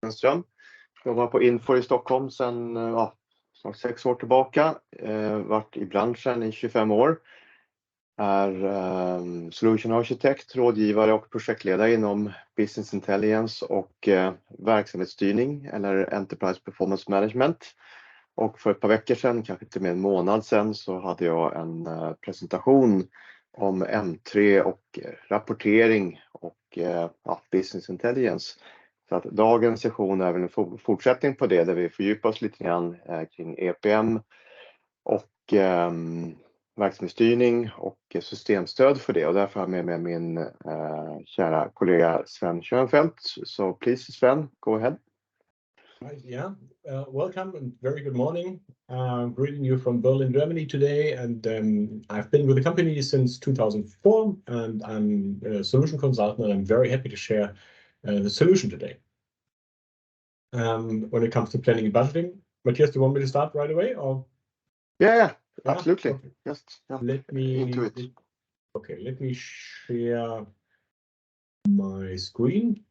Ström. Jobbar på Infor i Stockholm sedan snart 6 år tillbaka. Varit i branschen i 25 år. Är solution architekt, rådgivare och projektledare inom business intelligence och verksamhetsstyrning eller enterprise performance management. Och för ett par veckor sedan, kanske inte mer en månad sedan, så hade jag en presentation om M3 och rapportering och business intelligence. Så att dagens session är väl en fortsättning på det, där vi fördjupar oss lite grann kring EPM och verksamhetsstyrning och systemstöd för det. Och därför har jag med min kära kollega Sven Schönfeldt. So please Sven, go ahead. Right, yeah. Welcome and very good morning. Greeting you from Berlin, Germany today. And I've been with the company since 2004, and I'm a solution consultant, and I'm very happy to share the solution today. When it comes to planning and budgeting, Matthias, do you want me to start right away? Or? Yeah, absolutely. Okay. Just let me into it. Let me share my screen.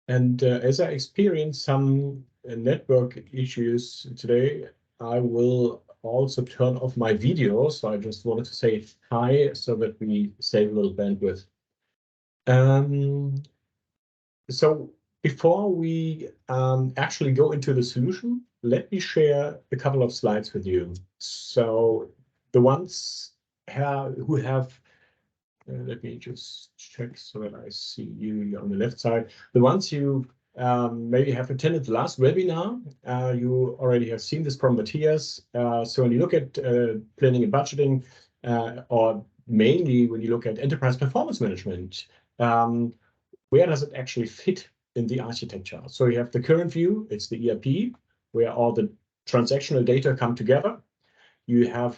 And as I experience some network issues today, I will also turn off my video. So I just wanted to say hi so that we save a little bandwidth. So before we actually go into the solution, let me share a couple of slides with you. So the ones who have let me just check so that I see you on the left side. The ones you maybe have attended the last webinar, you already have seen this from Matthias. So when you look at planning and budgeting, or mainly when you look at enterprise performance management, where does it actually fit in the architecture? So you have the current view, it's the ERP, where all the transactional data come together. You have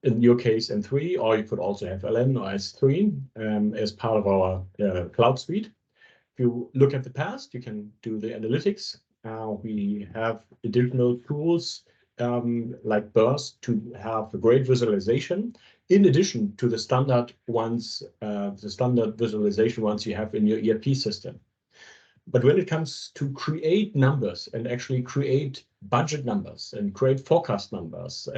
in your case M3, or you could also have LN or S3 as part of our cloud suite. If you look at the past, you can do the analytics. We have additional tools like Burst to have a great visualization, in addition to the standard ones, the standard visualization ones you have in your ERP system. But when it comes to create numbers and actually create budget numbers and create forecast numbers,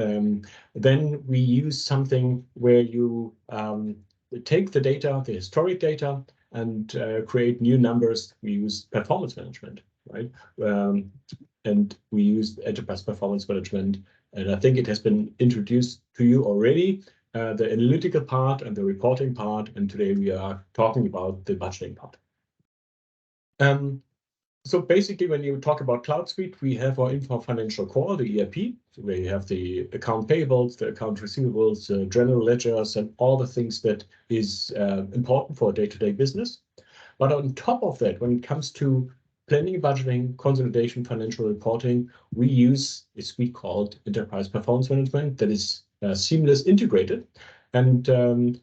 then we use something where you take the data, the historic data, and create new numbers. We use performance management, right? And we use enterprise performance management. And I think it has been introduced to you already, the analytical part and the reporting part. And today we are talking about the budgeting part. So basically, when you talk about Cloud Suite, we have our Infor Financial Core, the ERP, where you have the account payables, the account receivables, general ledgers, and all the things that is important for day-to-day business. But on top of that, when it comes to planning, budgeting, consolidation, financial reporting, we use a suite called Enterprise Performance Management that is seamless integrated. And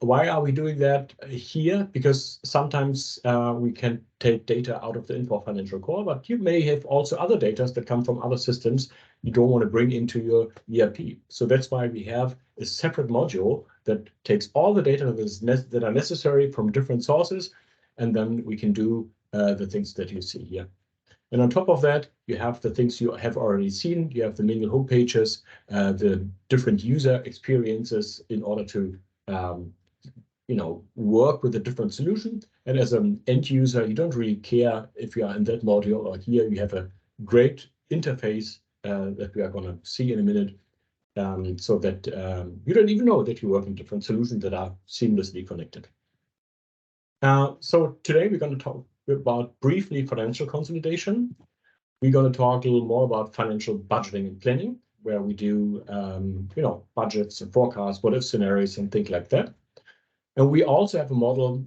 why are we doing that here? Because sometimes we can take data out of the Infor Financial Core, but you may have also other data that come from other systems you don't want to bring into your ERP. So that's why we have a separate module that takes all the data that are necessary from different sources, and then we can do the things that you see here. And on top of that, you have the things you have already seen. You have the manual home pages, the different user experiences in order to work with a different solution. And as an end user, you don't really care if you are in that module or here. You have a great interface that we are going to see in a minute, so that you don't even know that you work in different solutions that are seamlessly connected. So today we're going to talk about briefly financial consolidation. We're going to talk a little more about financial budgeting and planning, where we do budgets and forecasts, what if scenarios and things like that. And we also have a model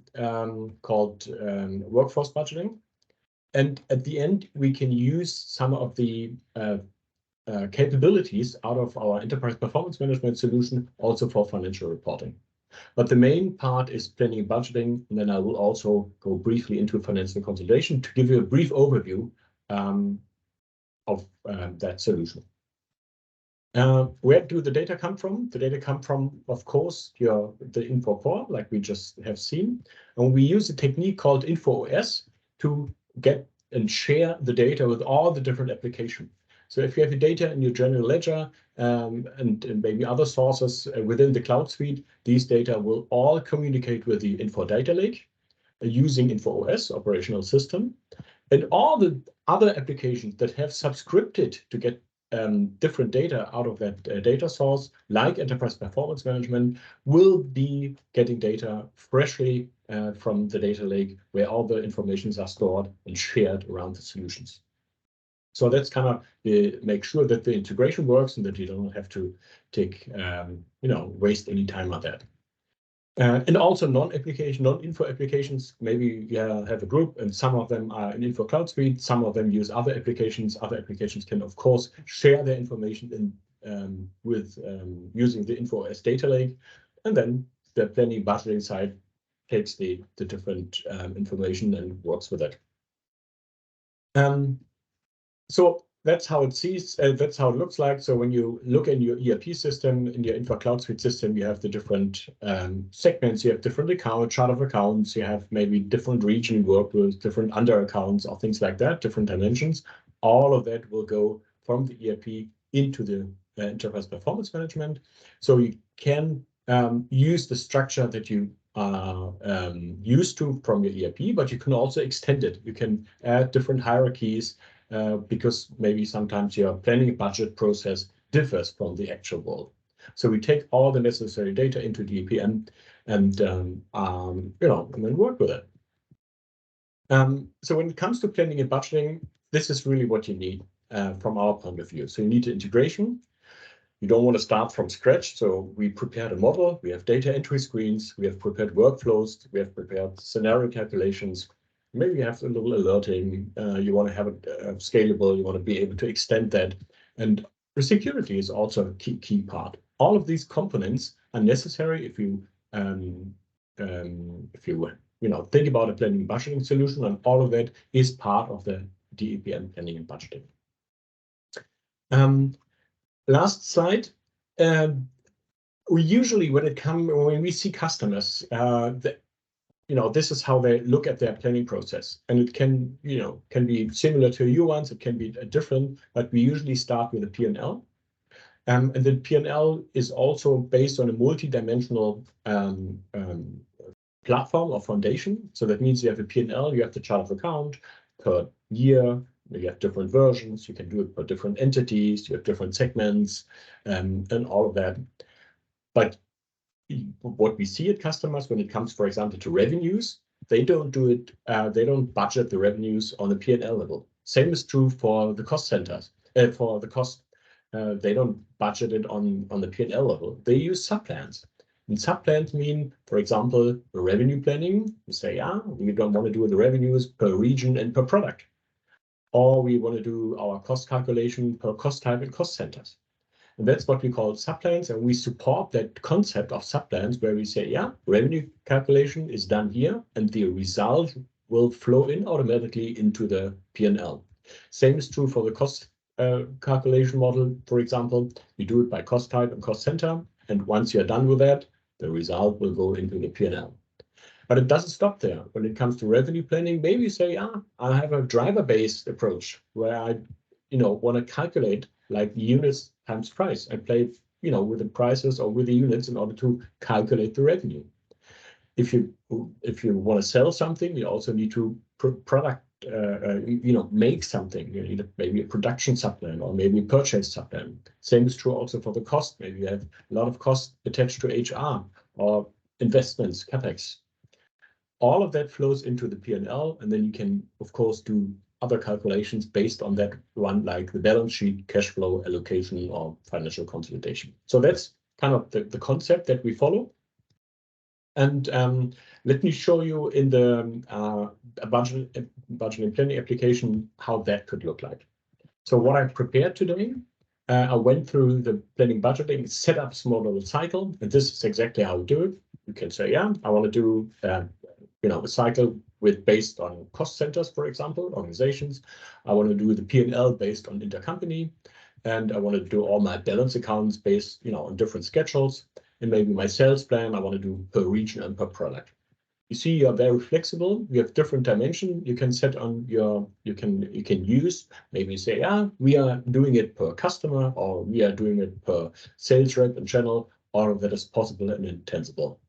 called workforce budgeting. And at the end, we can use some of the capabilities out of our enterprise performance management solution also for financial reporting. But the main part is planning and budgeting, and then I will also go briefly into financial consolidation to give you a brief overview of that solution. Where do the data come from? The data come from, of course, the Infor Core, like we just have seen. And we use a technique called Infor OS to get and share the data with all the different applications. So if you have your data in your general ledger and maybe other sources within the cloud suite, these data will all communicate with the Infor data lake using Infor OS operational system. And all the other applications that have subscripted to get different data out of that data source, like enterprise performance management, will be getting data freshly from the data lake where all the informations are stored and shared around the solutions. So that's kind of make sure that the integration works and that you don't have to take, waste any time on that. And also non-Infor applications, maybe you have a group and some of them are in Infor Cloud Suite, some of them use other applications. Other applications can, of course, share their information with using the Infor OS data lake. And then the planning budgeting side takes the different information and works with it. So that's how it sees. That's how it looks like. So when you look in your ERP system, in your Infor Cloud Suite system, you have the different segments. You have different chart of accounts. You have maybe different region you work with, different under accounts or things like that, different dimensions. All of that will go from the ERP into the enterprise performance management. So you can use the structure that you are used to from your ERP, but you can also extend it. You can add different hierarchies. Because maybe sometimes your planning budget process differs from the actual world. So we take all the necessary data into the EPM and then work with it. So when it comes to planning and budgeting, this is really what you need from our point of view. So you need the integration. You don't want to start from scratch. So we prepared a model. We have data entry screens. We have prepared workflows. We have prepared scenario calculations. Maybe you have a little alerting. You want to have it scalable. You want to be able to extend that. And the security is also a key part. All of these components are necessary if you think about a planning and budgeting solution, and all of that is part of the EPM planning and budgeting. Last slide. We usually, when we see customers, this is how they look at their planning process, and it can be similar to your ones. It can be different, but we usually start with a P&L, and the P&L is also based on a multi-dimensional platform or foundation. So that means you have a P&L, you have the chart of account per year. You have different versions. You can do it for different entities. You have different segments, and all of that. But what we see at customers when it comes, for example, to revenues, they don't do it. They don't budget the revenues on the P&L level. Same is true for the cost centers. For the cost, they don't budget it on the P&L level. They use subplans. And subplans mean, for example, revenue planning. You say, we don't want to do the revenues per region and per product. Or we want to do our cost calculation per cost type and cost centers. And that's what we call subplans. And we support that concept of subplans where we say, revenue calculation is done here and the result will flow in automatically into the P&L. Same is true for the cost calculation model. For example, you do it by cost type and cost center. And once you're done with that, the result will go into the P&L. But it doesn't stop there. When it comes to revenue planning, maybe you say, I have a driver-based approach where I, want to calculate like units times price. I play, with the prices or with the units in order to calculate the revenue. If you want to sell something, you also need to make something. You need maybe a production subplan or maybe a purchase subplan. Same is true also for the cost. Maybe you have a lot of costs attached to HR or investments, CapEx. All of that flows into the P&L, and then you can, of course, do other calculations based on that one, like the balance sheet, cash flow, allocation, or financial consolidation. So that's kind of the concept that we follow. And let me show you in the budget and planning application how that could look like. So what I prepared today, I went through the planning budgeting, set up a small little cycle, and this is exactly how we do it. You can say, I want to do a cycle based on cost centers, for example, organizations. I want to do the P&L based on intercompany, and I want to do all my balance accounts based, on different schedules. And maybe my sales plan, I want to do per region and per product. You see, you're very flexible. You have different dimension. You can set on your, you can use, maybe say, yeah, we are doing it per customer, or we are doing it per sales rep and channel. All of that is possible and intensible,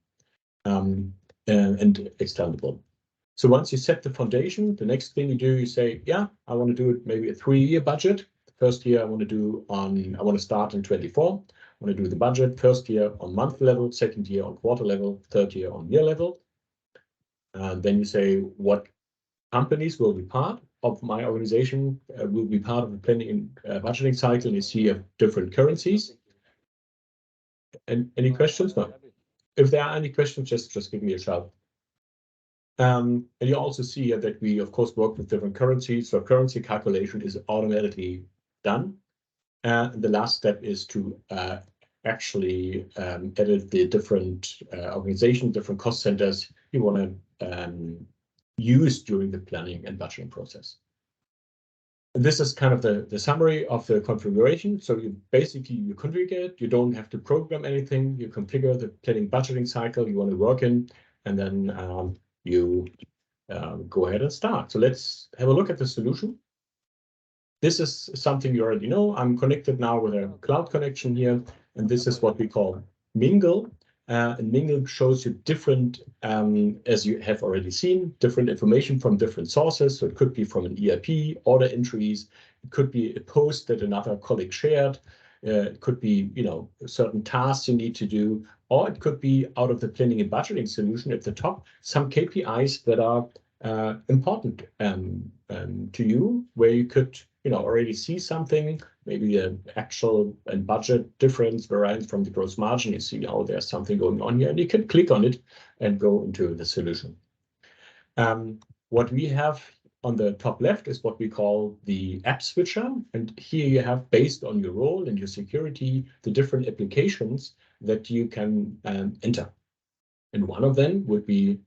and extendable. So once you set the foundation, the next thing you do, you say, yeah, I want to do it maybe a 3-year budget. The first year I want to start in 24. I want to do the budget first year on month level, second year on quarter level, third year on year level. And then you say what companies will be part of my organization, will be part of the planning and budgeting cycle. And you see different currencies. And any questions? No. If there are any questions, just give me a shout. And you also see that we, of course, work with different currencies. So currency calculation is automatically done. And the last step is to actually edit the different organizations, different cost centers you want to use during the planning and budgeting process. And this is kind of the summary of the configuration. So you configure it. You don't have to program anything. You configure the planning budgeting cycle you want to work in, and then you go ahead and start. So let's have a look at the solution. This is something you already know. I'm connected now with a cloud connection here, and this is what we call Mingle. And Mingle shows you different, as you have already seen, different information from different sources. So it could be from an ERP, order entries. It could be a post that another colleague shared. It could be, certain tasks you need to do, or it could be out of the planning and budgeting solution at the top, some KPIs that are important to you, where you could, already see something, maybe the actual and budget difference variance from the gross margin. You see, oh, there's something going on here, and you can click on it and go into the solution. What we have on the top left is what we call the app switcher. And here you have, based on your role and your security, the different applications that you can enter. And one of them would be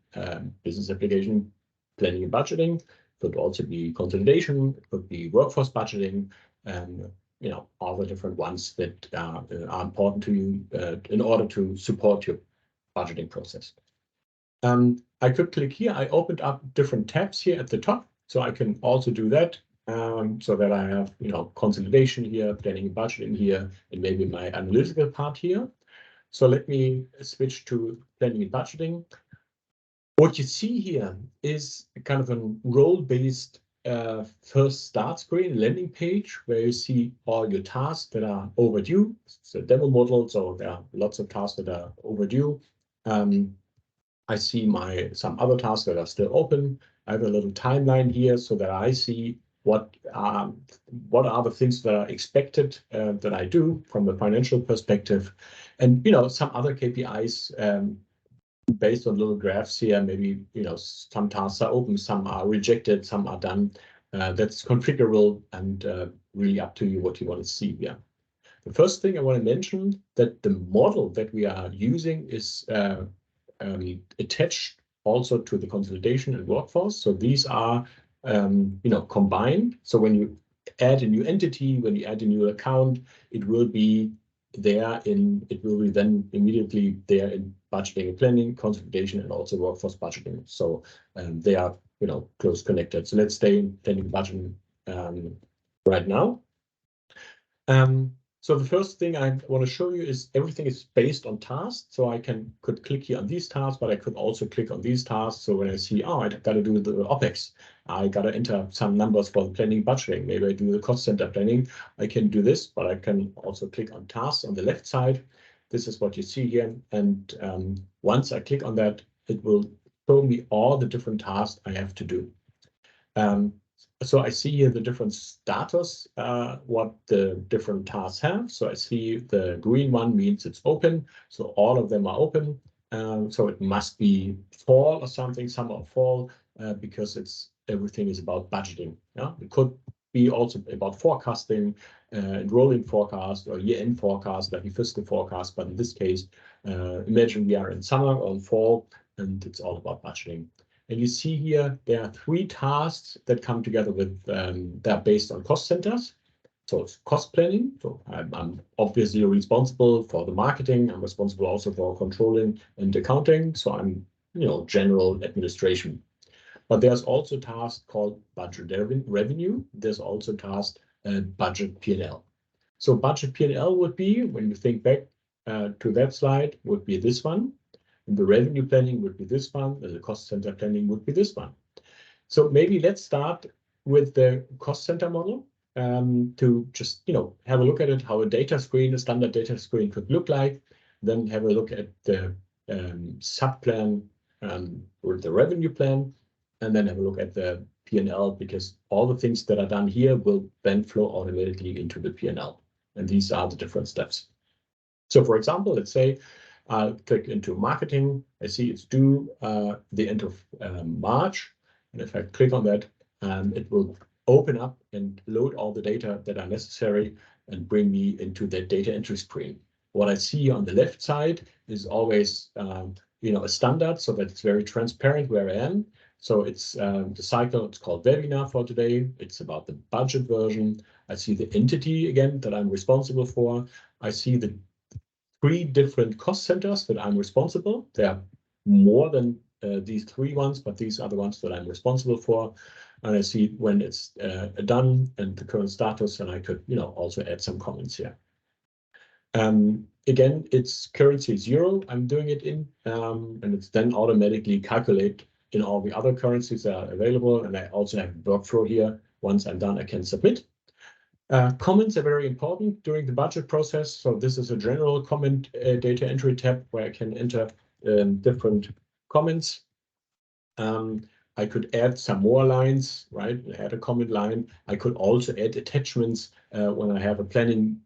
business application planning and budgeting. It could also be consolidation. It could be workforce budgeting, and all the different ones that are important to you in order to support your budgeting process. I could click here. I opened up different tabs here at the top, so I can also do that. So that I have, consolidation here, planning and budgeting here, and maybe my analytical part here. So let me switch to planning and budgeting. What you see here is kind of a role-based first start screen, landing page, where you see all your tasks that are overdue. It's a demo model, so there are lots of tasks that are overdue. I see some other tasks that are still open. I have a little timeline here so that I see what are the things that are expected that I do from a financial perspective, and some other KPIs based on little graphs here. Maybe some tasks are open, some are rejected, some are done. That's configurable and really up to you what you want to see here. The first thing I want to mention, that the model that we are using is attached also to the consolidation and workforce. So these are combined. So when you add a new entity, when you add a new account, it will be then immediately there in budgeting and planning, consolidation, and also workforce budgeting. So they are close connected. So let's stay in planning budgeting right now. So the first thing I want to show you is everything is based on tasks. So I could click here on these tasks, but I could also click on these tasks. So when I see, oh, I got to do the OPEX, I got to enter some numbers for the planning budgeting. Maybe I do the cost center planning. I can do this, but I can also click on tasks on the left side. This is what you see here. And once I click on that, it will show me all the different tasks I have to do. So I see here the different status, what the different tasks have. So I see the green one means it's open. So all of them are open. So it must be fall or something, summer or fall, because everything is about budgeting. Yeah, it could be also about forecasting, rolling forecast or year-end forecast, like a fiscal forecast. But in this case, imagine we are in summer or in fall, and it's all about budgeting. And you see here, there are 3 tasks that come together with, they're based on cost centers. So it's cost planning. So I'm obviously responsible for the marketing. I'm responsible also for controlling and accounting. So I'm general administration. But there's also a task called budget revenue. There's also a task budget P&L. So budget P&L would be, when you think back to that slide, would be this one. And the revenue planning would be this one. And the cost center planning would be this one. So maybe let's start with the cost center model to just have a look at it, how a data screen, a standard data screen could look like. Then have a look at the sub plan or the revenue plan, and then have a look at the P&L, because all the things that are done here will then flow automatically into the P&L. And these are the different steps. So for example, let's say I'll click into marketing. I see it's due the end of March. And if I click on that, it will open up and load all the data that are necessary and bring me into that data entry screen. What I see on the left side is always a standard, so that it's very transparent where I am. So it's the cycle, it's called webinar for today. It's about the budget version. I see the entity again that I'm responsible for. I see the 3 different cost centers that I'm responsible. There are more than these 3 ones, but these are the ones that I'm responsible for. And I see when it's done and the current status, and I could also add some comments here. Again, it's currency 0 I'm doing it in, and it's then automatically calculate in all the other currencies that are available. And I also have a workflow here. Once I'm done, I can submit. Comments are very important during the budget process. So this is a general comment data entry tab where I can enter different comments. I could add some more lines, right? Add a comment line. I could also add attachments when I have a planning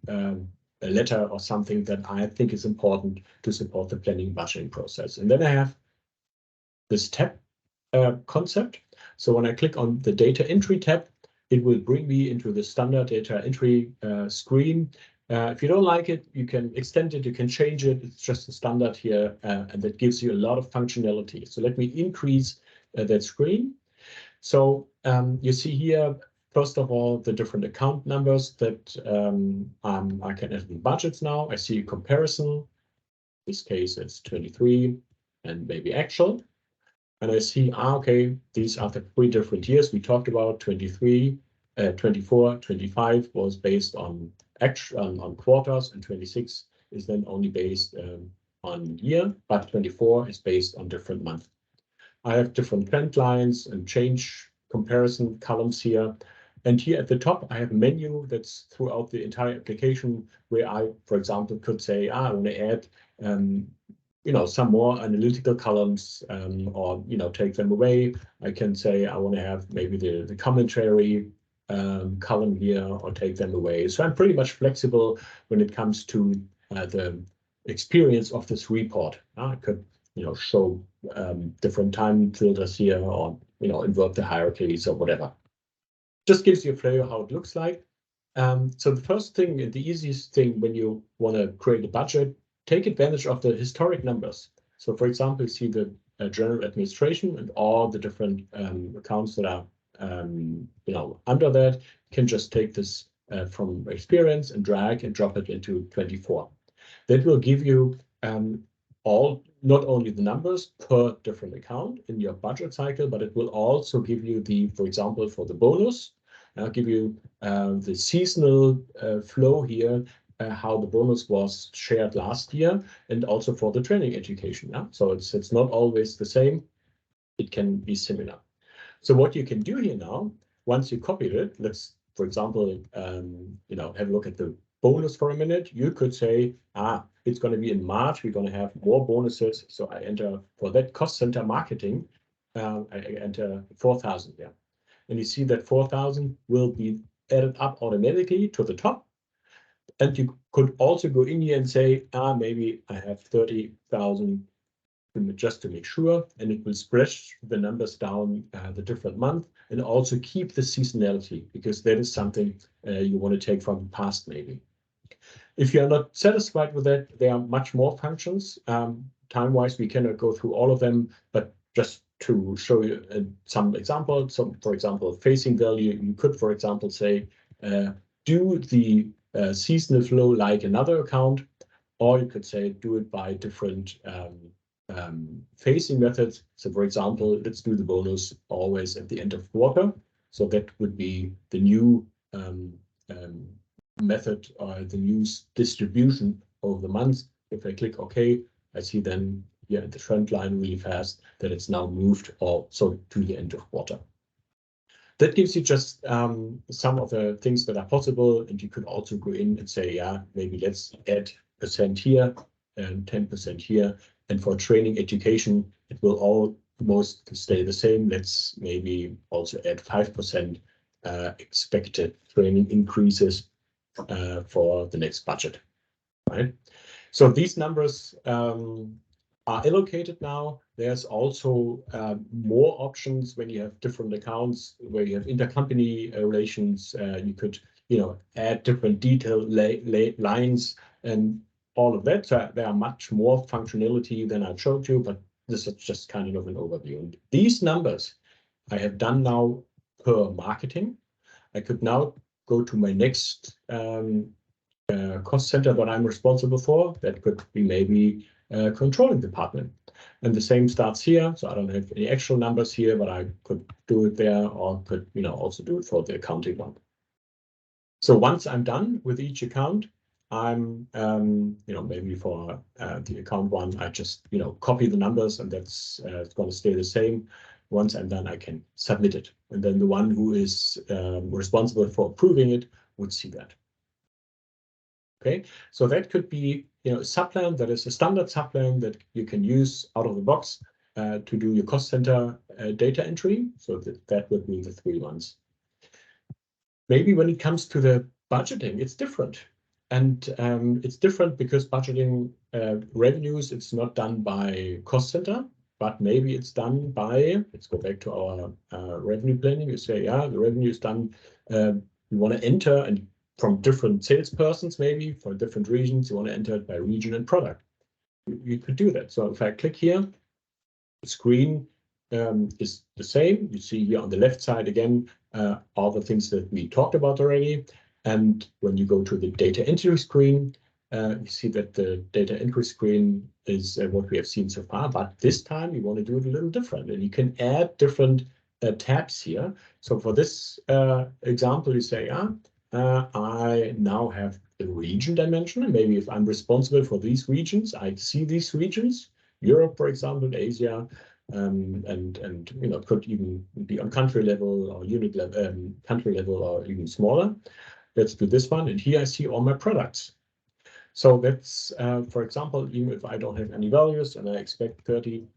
a letter or something that I think is important to support the planning budgeting process. And then I have this tab concept. So when I click on the data entry tab, it will bring me into the standard data entry screen. If you don't like it, you can extend it, you can change it. It's just a standard here, and that gives you a lot of functionality. So let me increase that screen. So you see here, first of all, the different account numbers that I can enter in budgets now. I see a comparison. In this case, it's 23 and maybe actual. And I see, okay, these are the 3 different years we talked about. 23, 24, 25 was based on quarters, and 26 is then only based on year, but 24 is based on different months. I have different trend lines and change comparison columns here. And here at the top, I have a menu that's throughout the entire application where I, for example, could say, I want to add some more analytical columns, or take them away. I can say I want to have maybe the commentary column here, or take them away. So I'm pretty much flexible when it comes to the experience of this report. I could show different time filters here, or invert the hierarchies or whatever. Just gives you a flavor how it looks like. So the first thing, the easiest thing when you want to create a budget, take advantage of the historic numbers. So for example, you see the general administration and all the different accounts that are under that. You can just take this from experience and drag and drop it into 24. That will give you not only the numbers per different account in your budget cycle, but it will also give you for example, for the bonus, give you the seasonal flow here, how the bonus was shared last year, and also for the training education. So it's not always the same. It can be similar. So what you can do here now, once you copied it, let's, for example, have a look at the bonus for a minute. You could say, it's going to be in March, we're going to have more bonuses. So I enter for that cost center marketing, I enter 4,000 there. And you see that 4,000 will be added up automatically to the top. And you could also go in here and say, maybe I have 30,000 just to make sure, and it will spread the numbers down the different month, and also keep the seasonality, because that is something you want to take from the past maybe. If you are not satisfied with that, there are much more functions. Time-wise, we cannot go through all of them, but just to show you some examples. So for example, facing value, you could, for example, say, do the seasonal flow like another account, or you could say do it by different phasing methods. So for example, let's do the bonus always at the end of quarter. So that would be the new method or the new distribution of the months. If I click OK, I see then here at the trend line really fast that it's now moved also to the end of quarter. That gives you just some of the things that are possible, and you could also go in and say, yeah, maybe let's add % here and 10% here. And for training education, it will almost stay the same. Let's maybe also add 5% expected training increases for the next budget, right? So these numbers are allocated now. There's also more options when you have different accounts, where you have intercompany relations. You could, add different detail lines and all of that. So there are much more functionality than I showed you, but this is just kind of an overview. And these numbers I have done now per marketing. I could now go to my next cost center that I'm responsible for. That could be maybe controlling department. And the same starts here. So I don't have any actual numbers here, but I could do it there, or could also do it for the accounting one. So once I'm done with each account, I'm maybe for the account one, I just copy the numbers, and that's going to stay the same. Once I'm done, I can submit it, and then the one who is responsible for approving it would see that. Okay, so that could be a subplan that is a standard subplan that you can use out of the box to do your cost center data entry. So that would be the 3 months. Maybe when it comes to the budgeting, it's different. And it's different because budgeting revenues, it's not done by cost center, but maybe it's done by, let's go back to our revenue planning. You say, yeah, the revenue is done. You want to enter, and from different salespersons, maybe for different regions, you want to enter it by region and product. You could do that. So if I click here, the screen is the same. You see here on the left side again, all the things that we talked about already. And when you go to the data entry screen, you see that the data entry screen is what we have seen so far, but this time you want to do it a little different, and you can add different tabs here. So for this example, you say, I now have the region dimension, and maybe if I'm responsible for these regions, I see these regions, Europe, for example, Asia, and could even be on country level or unit level, country level, or even smaller. Let's do this one, and here I see all my products. So that's, for example, even if I don't have any values and I expect 30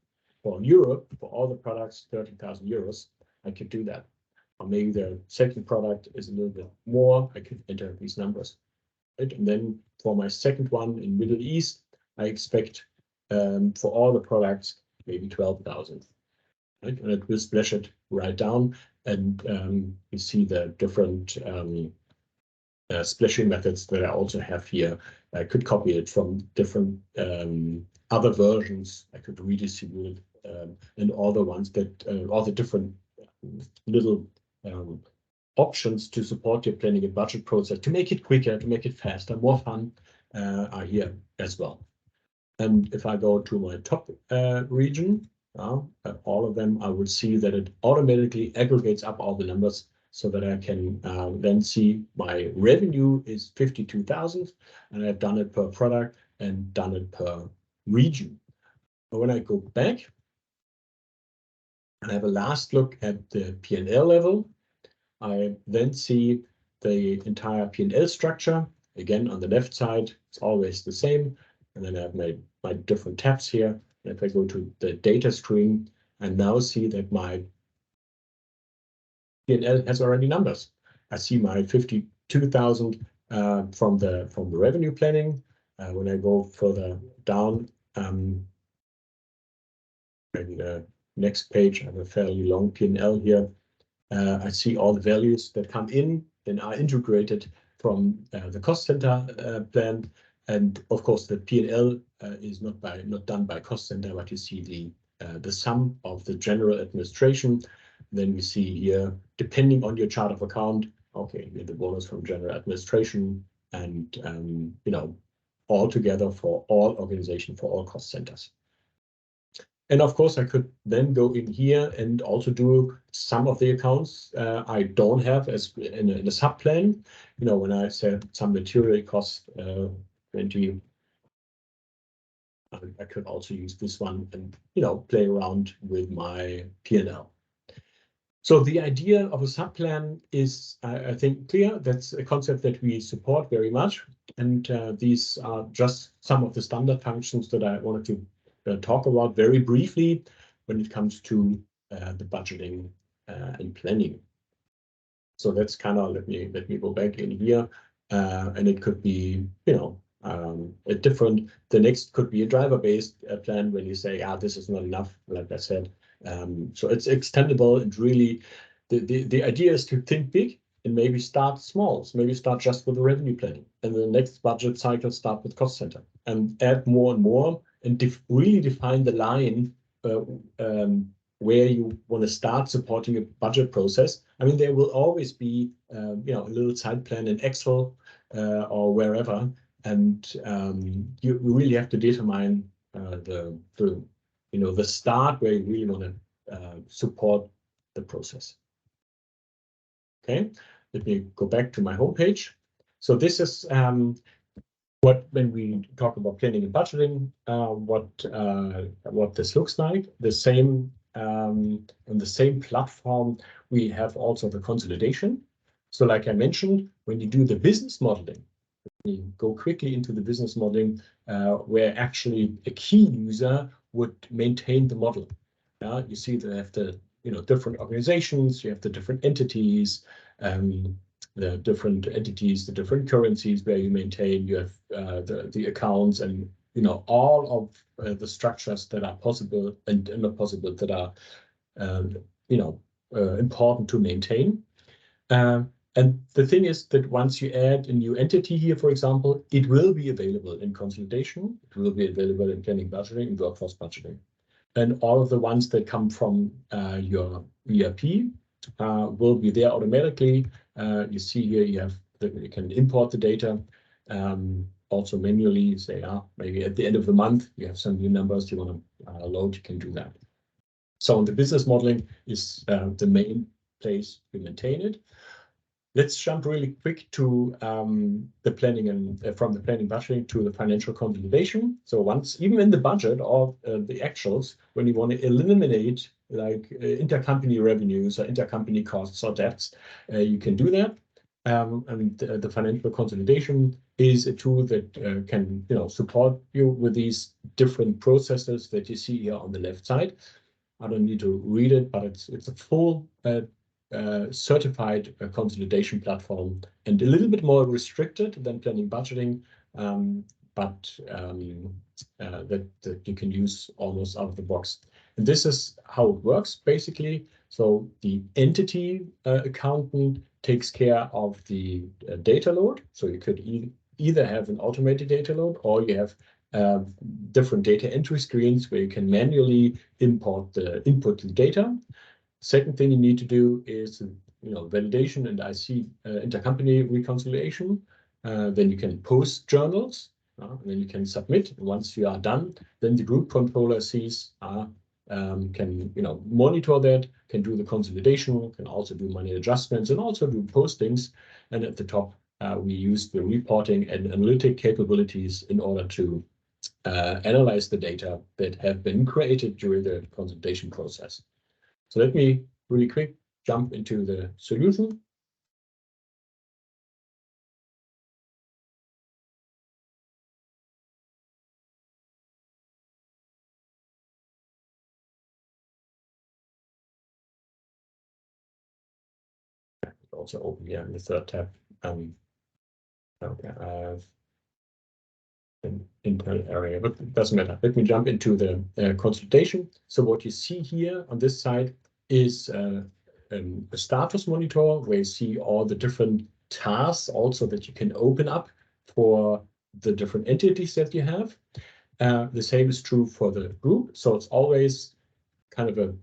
for Europe, for all the products, 30,000 euros, I could do that. Or maybe the second product is a little bit more, I could enter these numbers. Right? And then for my second one in Middle East, I expect for all the products, maybe 12,000. Right? And it will splash it right down, and you see the different splashing methods that I also have here. I could copy it from different other versions. I could redistribute it, and all the ones that, all the different little options to support your planning and budget process, to make it quicker, to make it faster, more fun, are here as well. And if I go to my top region, all of them, I would see that it automatically aggregates up all the numbers, so that I can then see my revenue is 52,000, and I've done it per product and done it per region. But when I go back and have a last look at the P&L level, I then see the entire P&L structure. Again, on the left side, it's always the same. And then I have my different tabs here. And if I go to the data screen, I now see that my P&L has already numbers. I see my 52,000 from the revenue planning. When I go further down, maybe the next page, I have a fairly long P&L here. I see all the values that come in and are integrated from the cost center plan. And of course, the P&L is not done by cost center, but you see the sum of the general administration. Then we see here, depending on your chart of account, okay, the bonus from general administration, and all together for all organization, for all cost centers. And of course, I could then go in here and also do some of the accounts I don't have as in a sub-plan. You know, when I said some material cost 20, I could also use this one and, you know, play around with my P&L. So the idea of a sub-plan is, I think, clear. That's a concept that we support very much. And these are just some of the standard functions that I wanted to talk about very briefly when it comes to the budgeting and planning. So that's kind of, let me go back in here. And it could be, you know, a different, the next could be a driver-based plan when you say, this is not enough, like I said. So it's extendable, and really the idea is to think big and maybe start small. So maybe start just with the revenue planning, and the next budget cycle start with cost center, and add more and more, and really define the line where you want to start supporting a budget process. I mean, there will always be you know, a little side plan in Excel or wherever, and you really have to determine the you know, the start where you really want to support the process. Okay, let me go back to my homepage. So this is what, when we talk about planning and budgeting, what this looks like. The same on the same platform, we have also the consolidation. So like I mentioned, when you do the business modeling, we go quickly into the business modeling, where actually a key user would maintain the model. You see they have the, you know, different organizations, you have the different entities, the different entities, the different currencies where you maintain, you have the accounts, and, you know, all of the structures that are possible and not possible that are, you know, important to maintain. And the thing is that once you add a new entity here, for example, it will be available in consolidation, it will be available in planning, budgeting, and workforce budgeting. And all of the ones that come from your ERP will be there automatically. You see here, you have you can import the data. Also manually, you say, maybe at the end of the month, you have some new numbers you want to load, you can do that. So the business modeling is the main place we maintain it. Let's jump really quick to the planning, and from the planning budgeting to the financial consolidation. So once, even in the budget or the actuals, when you want to eliminate like intercompany revenues or intercompany costs or debts, you can do that. And the financial consolidation is a tool that can, you know, support you with these different processes that you see here on the left side. I don't need to read it, but it's a full certified consolidation platform, and a little bit more restricted than planning budgeting, but that you can use almost out of the box. And this is how it works basically. So the entity accountant takes care of the data load. So you could either have an automated data load, or you have different data entry screens where you can manually input the data. Second thing you need to do is, you know, validation and IC intercompany reconciliation. Then you can post journals, and then you can submit. Once you are done, then the group controller sees, can, you know, monitor that, can do the consolidation, can also do money adjustments, and also do postings. And at the top, we use the reporting and analytic capabilities in order to analyze the data that have been created during the consolidation process. So let me really quick jump into the solution. Also open here in the third tab. Okay, I have an internal area, but it doesn't matter. Let me jump into the consultation. So what you see here on this side is a status monitor where you see all the different tasks also that you can open up for the different entities that you have. The same is true for the group. So it's always kind of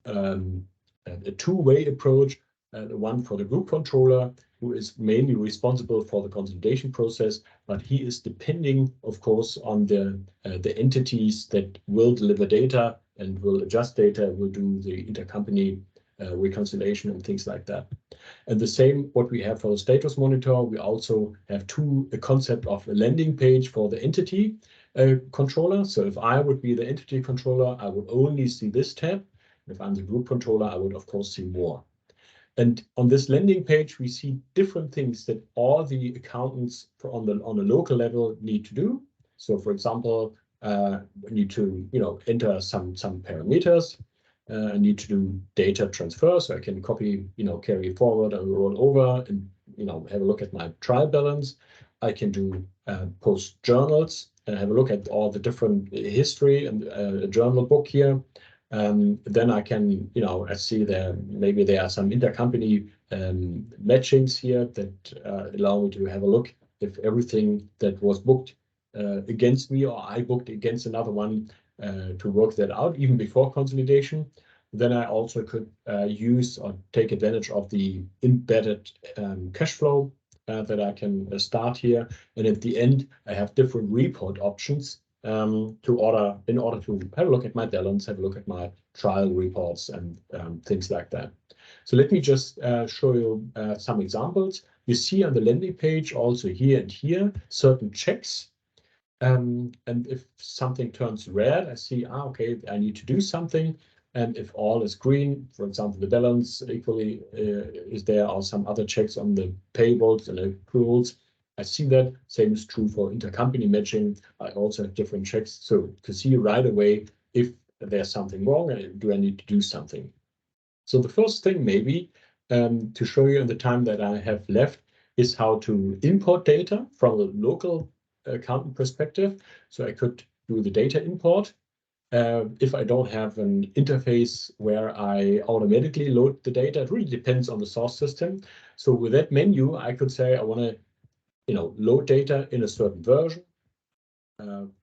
a two-way approach. The one for the group controller, who is mainly responsible for the consolidation process, but he is depending, of course, on the entities that will deliver data and will adjust data, will do the intercompany reconciliation and things like that. And the same what we have for the status monitor, we also have a concept of a landing page for the entity controller. So if I would be the entity controller, I would only see this tab. If I'm the group controller, I would of course see more. And on this landing page, we see different things that all the accountants on a local level need to do. So, for example, we need to enter some parameters. I need to do data transfer, so I can copy, carry forward and roll over, and have a look at my trial balance. I can do post journals and have a look at all the different history and a journal book here. Then I can, I see there maybe there are some intercompany matchings here that allow me to have a look if everything that was booked against me or I booked against another one to work that out even before consolidation. Then I also could use or take advantage of the embedded cash flow that I can start here. And at the end, I have different report options in order to have a look at my balance, have a look at my trial reports and things like that. So let me just show you some examples. You see on the landing page also here and here certain checks. And if something turns red, I see, okay, I need to do something. And if all is green, for example, the balance equally is there, or some other checks on the payables and accruals, I see that. Same is true for intercompany matching. I also have different checks. So to see right away if there's something wrong and do I need to do something. So the first thing maybe to show you in the time that I have left is how to import data from a local accountant perspective. So I could do the data import. If I don't have an interface where I automatically load the data, it really depends on the source system. So with that menu, I could say I want to load data in a certain version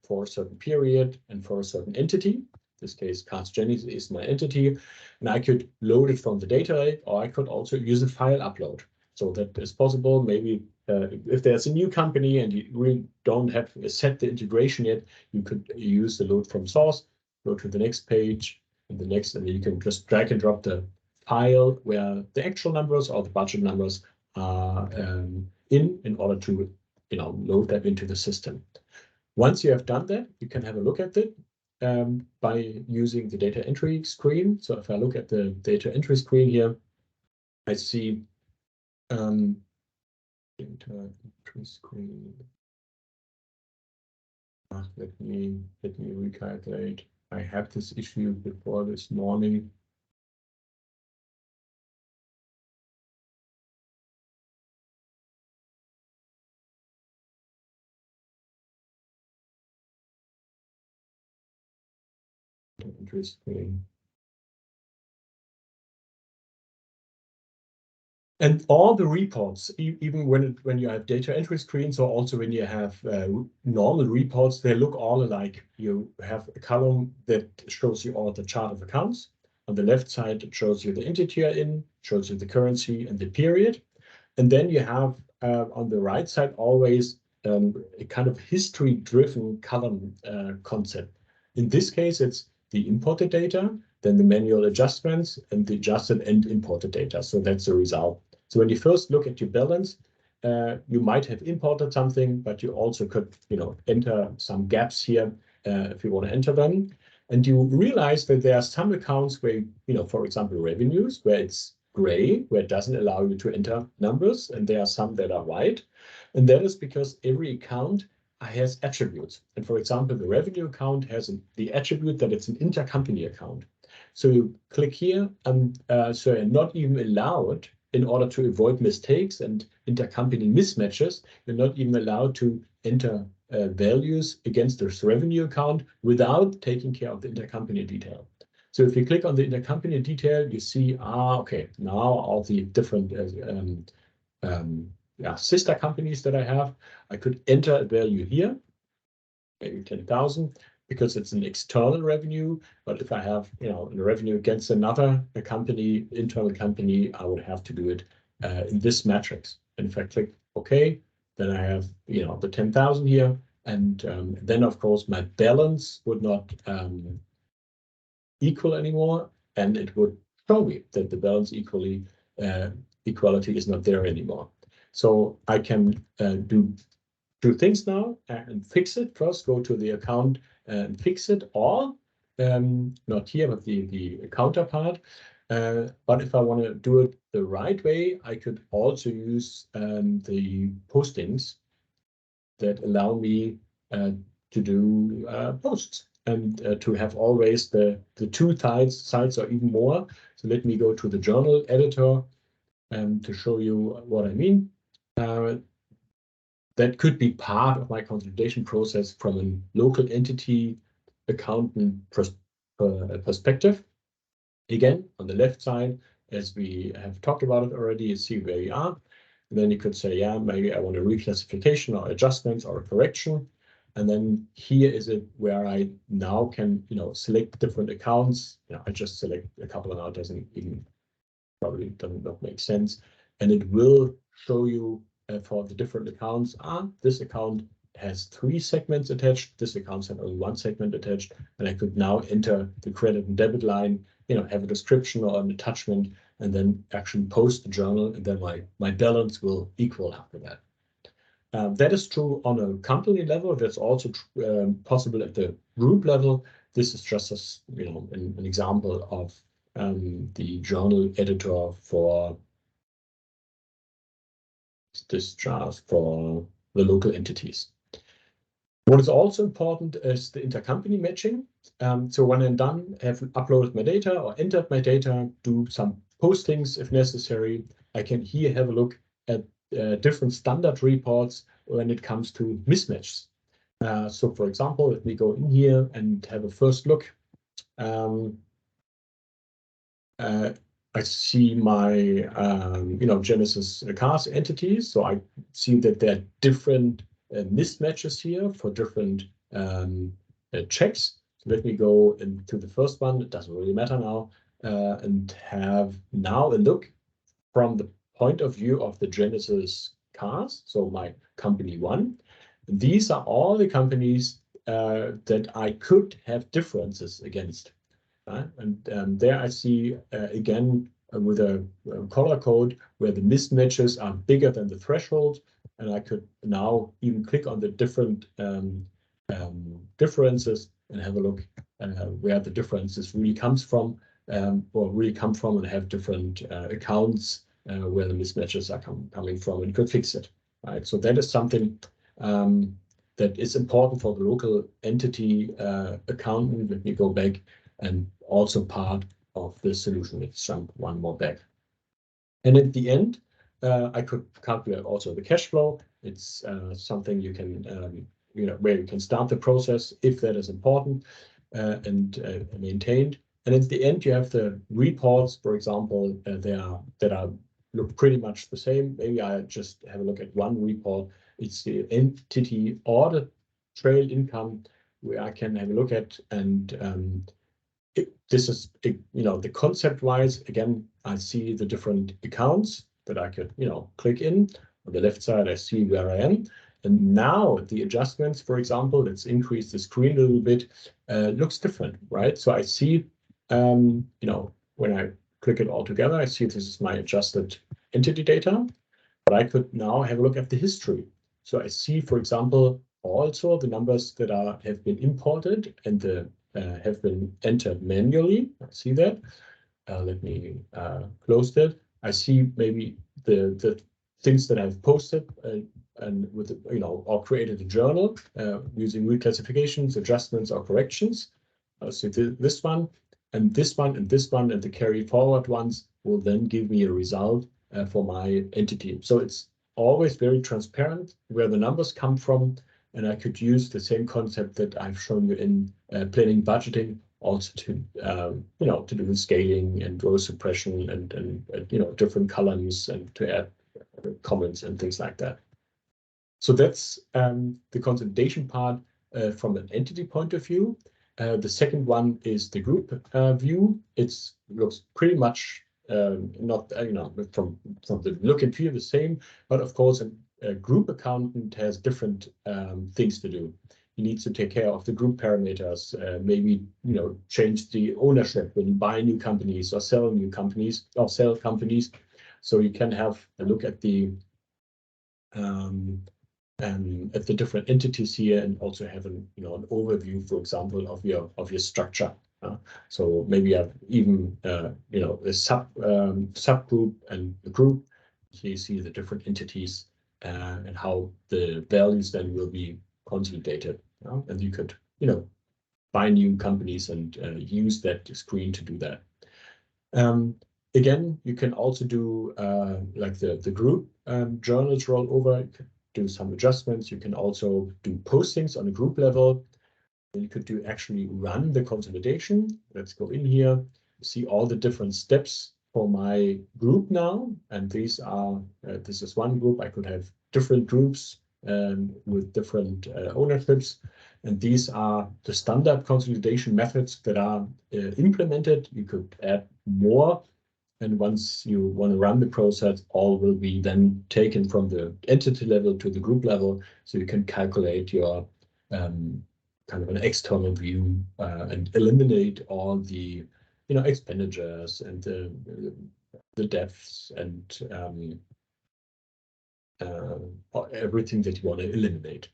for a certain period and for a certain entity. In this case, Cards Jenny is my entity, and I could load it from the data lake, or I could also use a file upload. So that is possible. Maybe if there's a new company and you really don't have set the integration yet, you could use the load from source, go to the next page and the next, and then you can just drag and drop the file where the actual numbers or the budget numbers are in order to load them into the system. Once you have done that, you can have a look at it by using the data entry screen. So if I look at the data entry screen here, I see data entry screen. Let me recalculate. I had this issue before this morning. Entry screen. And all the reports, even when you have data entry screens, or also when you have normal reports, they look all alike. You have a column that shows you all the chart of accounts. On the left side, it shows you the entity you're in, shows you the currency and the period. And then you have on the right side always a kind of history-driven column concept. In this case, it's the imported data, then the manual adjustments, and the adjusted and imported data. So that's the result. So when you first look at your balance, you might have imported something, but you also could, enter some gaps here if you want to enter them. And you realize that there are some accounts where, for example, revenues, where it's gray, where it doesn't allow you to enter numbers, and there are some that are white. And that is because every account has attributes. And for example, the revenue account has the attribute that it's an intercompany account. So you click here, and so you're not even allowed, in order to avoid mistakes and intercompany mismatches, you're not even allowed to enter values against this revenue account without taking care of the intercompany detail. So if you click on the intercompany detail, you see, okay, now all the different sister companies that I have, I could enter a value here, maybe 10,000, because it's an external revenue. But if I have, a revenue against another company, internal company, I would have to do it in this matrix. And if I click OK, then I have, the 10,000 here. And then, of course, my balance would not equal anymore, and it would show me that the balance equality is not there anymore. So I can do two things now and fix it. First, go to the account and fix it, or not here, but the counterpart. But if I want to do it the right way, I could also use the postings that allow me to do posts and to have always the two sides or even more. So let me go to the journal editor to show you what I mean. That could be part of my consolidation process from a local entity accountant perspective. Again, on the left side, as we have talked about it already, you see where you are. And then you could say, yeah, maybe I want a reclassification or adjustments or a correction. And then here is it where I now can, select different accounts. I just select a couple now, probably doesn't not make sense. And it will show you for the different accounts, this account has 3 segments attached, this account has only 1 segment attached, and I could now enter the credit and debit line, have a description or an attachment, and then actually post the journal, and then my balance will equal after that. That is true on a company level. That's also possible at the group level. This is just as an example of the journal editor for this chart for the local entities. What is also important is the intercompany matching. So when I'm done, have uploaded my data or entered my data, do some postings if necessary, I can here have a look at different standard reports when it comes to mismatches. So for example, let me go in here and have a first look. I see my, Genesis cars entities. So I see that there are different mismatches here for different checks. So let me go into the first one. It doesn't really matter now. And have now a look from the point of view of the Genesis cars. So my company 1. And these are all the companies that I could have differences against. And there I see, again, with a color code where the mismatches are bigger than the threshold. And I could now even click on the different differences and have a look where the differences really comes from, or really come from, and have different accounts where the mismatches are coming from, and could fix it. Right. So that is something that is important for the local entity accountant. Let me go back, and also part of the solution. Let's jump one more back. And at the end, I could calculate also the cash flow. It's something you can, where you can start the process if that is important and maintained. And at the end, you have the reports, for example, that look pretty much the same. Maybe I just have a look at one report. It's the entity audit trail income, where I can have a look at, and this is, the concept wise, again, I see the different accounts that I could, click in. On the left side, I see where I am. And now the adjustments, for example, let's increase the screen a little bit, looks different, right? So I see, when I click it all together, I see this is my adjusted entity data, but I could now have a look at the history. So I see, for example, also the numbers that have been imported and have been entered manually. I see that. Let me close that. I see maybe the things that I've posted and with or created a journal using reclassifications, adjustments, or corrections. So this one and this one and this one, and the carry forward ones will then give me a result for my entity. So it's always very transparent where the numbers come from. And I could use the same concept that I've shown you in planning budgeting also to, to do scaling and row suppression and different columns, and to add comments and things like that. So that's the consolidation part from an entity point of view. The second one is the group view. It looks pretty much not, from the look and feel the same, but of course, a group accountant has different things to do. you need to take care of the group parameters, maybe, you know, change the ownership when you buy new companies or sell new companies or sell companies. So you can have a look at the different entities here, and also have an, you know, an overview, for example, of your structure. So maybe you have even you know, a subgroup and a group. So you see the different entities and how the values then will be consolidated. And you could, you know, buy new companies and use that screen to do that. Again, you can also do like the group journals rollover. You could do some adjustments. You can also do postings on a group level. You could do actually run the consolidation. Let's go in here, see all the different steps for my group now. And these are, this is one group. I could have different groups with different ownerships. And these are the standard consolidation methods that are implemented. You could add more. And once you want to run the process, all will be then taken from the entity level to the group level. So you can calculate your kind of an external view and eliminate all the, you know, expenditures and the debts and everything that you want to eliminate.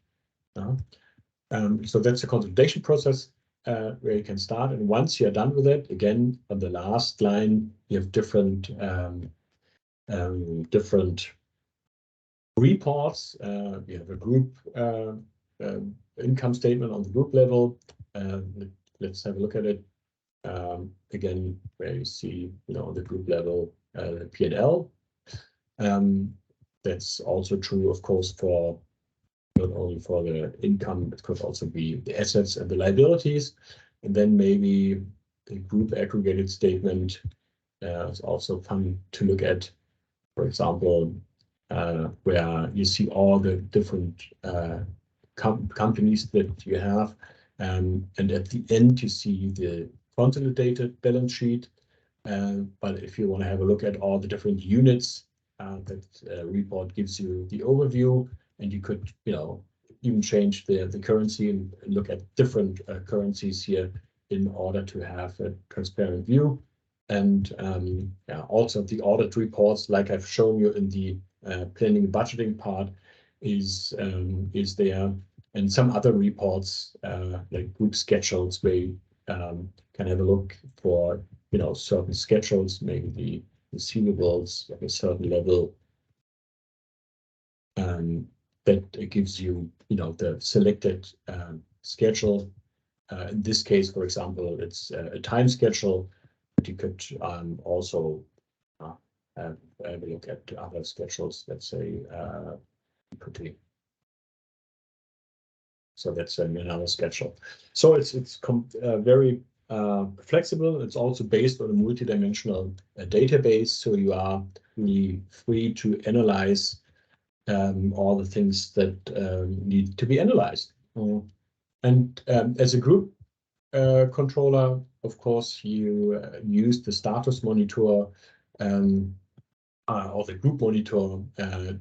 So that's the consolidation process where you can start. And once you're done with it, again, on the last line, you have different different reports. You have a group income statement on the group level. Let's have a look at it. Again, where you see, you know, on the group level, P&L. That's also true, of course, for not only for the income, it could also be the assets and the liabilities. And then maybe the group aggregated statement is also fun to look at. For example, where you see all the different companies that you have. And at the end, you see the consolidated balance sheet. But if you want to have a look at all the different units, that report gives you the overview, and you could, you know, even change the currency and look at different currencies here in order to have a transparent view. And yeah, also the audit reports, like I've shown you in the planning and budgeting part, is there, and some other reports like group schedules, where you can have a look for, you know, certain schedules, maybe the receivables at a certain level. That gives you, you know, the selected schedule. In this case, for example, it's a time schedule, but you could also have a look at other schedules. Let's say equity. So that's another schedule. So it's very flexible. It's also based on a multidimensional database, so you are really free to analyze all the things that need to be analyzed. And as a group controller, of course, you use the status monitor or the group monitor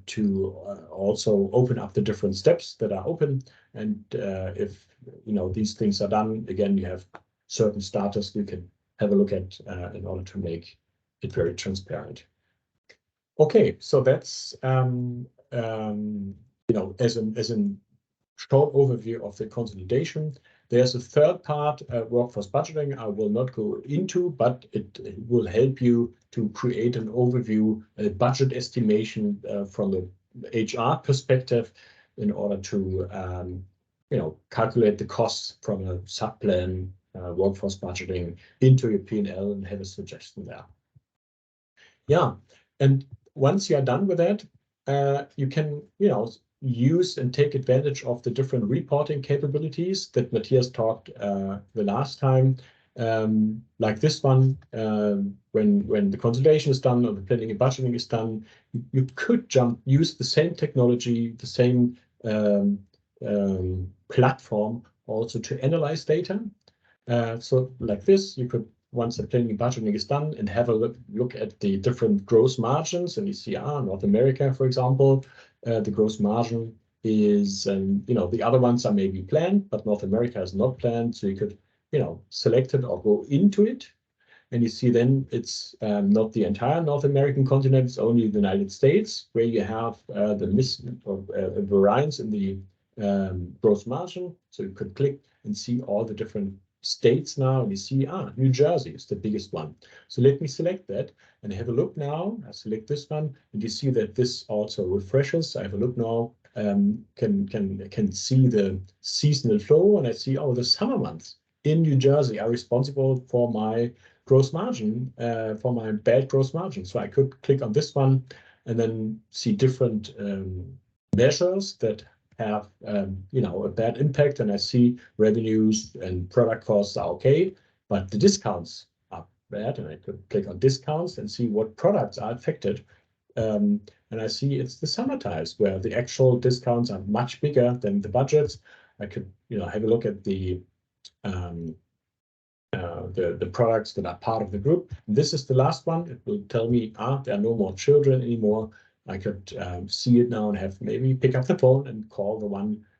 to also open up the different steps that are open. And if, you know, these things are done, again, you have certain status you can have a look at in order to make it very transparent. Okay, so that's you know, as a short overview of the consolidation. There's a third part, workforce budgeting, I will not go into, but it will help you to create an overview, a budget estimation from the HR perspective, in order to you know, calculate the costs from a sub-plan workforce budgeting into your P&L and have a suggestion there. Yeah, and once you are done with that, you can, you know, use and take advantage of the different reporting capabilities that Matthias talked the last time, like this one. When the consolidation is done or the planning and budgeting is done, you could use the same technology, the same platform also to analyze data. So like this, you could, once the planning and budgeting is done, and have a look at the different gross margins, and you see, North America, for example, the gross margin is, the other ones are maybe planned, but North America is not planned. So you could, select it or go into it. And you see then it's not the entire North American continent, it's only the United States, where you have the variance in the gross margin. So you could click and see all the different states now, and you see, New Jersey is the biggest one. So let me select that and have a look now. I select this one, and you see that this also refreshes. I have a look now, can see the seasonal flow, and I see, the summer months in New Jersey are responsible for my gross margin, for my bad gross margin. So I could click on this one and then see different measures that have, a bad impact. And I see revenues and product costs are okay, but the discounts are bad. And I could click on discounts and see what products are affected. And I see it's the summer tires where the actual discounts are much bigger than the budgets. I could, have a look at the products that are part of the group. This is the last one. It will tell me, there are no more children anymore. I could see it now and have maybe pick up the phone and call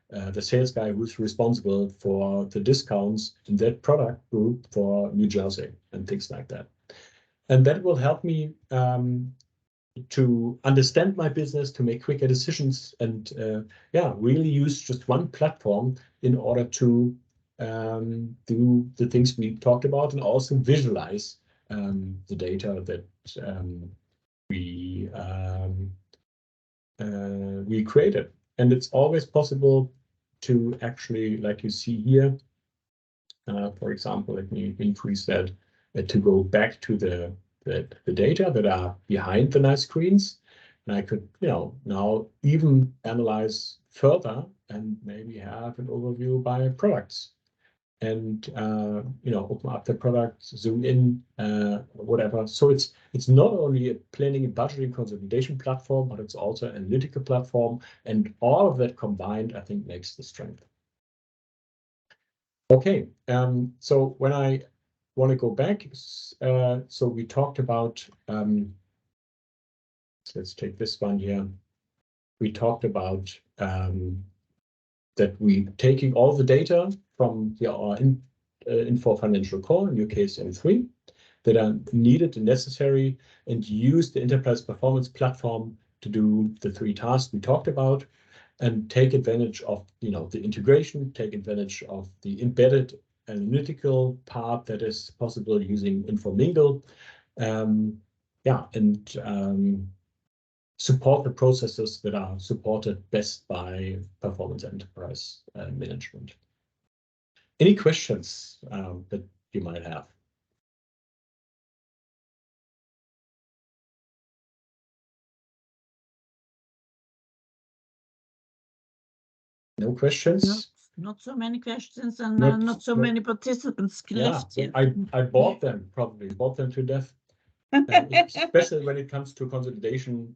the sales guy who's responsible for the discounts in that product group for New Jersey and things like that. And that will help me to understand my business, to make quicker decisions, and really use just one platform in order to do the things we talked about, and also visualize the data that we created. And it's always possible to actually, like you see here, for example, let me increase that to go back to the data that are behind the nice screens. And I could, now even analyze further and maybe have an overview by products. And open up the product, zoom in, whatever. So it's not only a planning and budgeting consolidation platform, but it's also an analytical platform, and all of that combined, I think, makes the strength. Okay, so when I want to go back, so we talked about, let's take this one here. We talked about that we taking all the data from our Infor Financial Core, in your case M3, that are needed and necessary, and use the enterprise performance platform to do the 3 tasks we talked about, and take advantage of the integration, take advantage of the embedded analytical part that is possible using Infomingle, and support the processes that are supported best by performance enterprise management. Any questions that you might have? No questions? Not so many questions, and not so many participants left yet. I bored them to death. Especially when it comes to consolidation,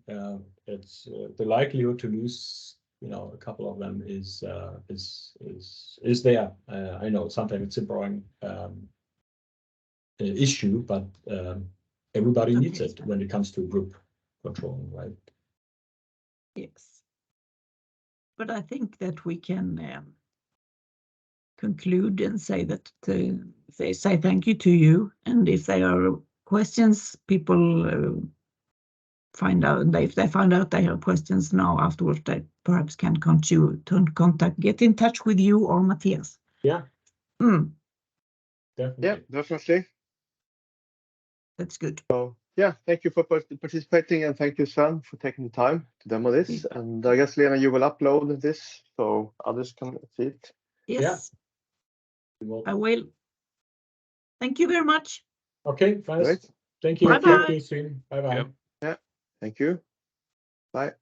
it's the likelihood to lose, a couple of them is there. I know sometimes it's a boring issue, but everybody needs it when it comes to group controlling, right? Yes, but I think that we can conclude and say that they say thank you to you, and if there are questions, people find out. If they find out they have questions now afterwards, they perhaps can get in touch with you or Matthias. Yeah. Definitely. Yeah, definitely. That's good. So thank you for participating, and thank you, Sven, for taking the time to demo this. And I guess, Lena, you will upload this so others can see it. Yes, I will. Thank you very much. Okay, guys. Great. Thank you. Bye-bye. Talk to you soon. Bye-bye. Yeah. Thank you. Bye.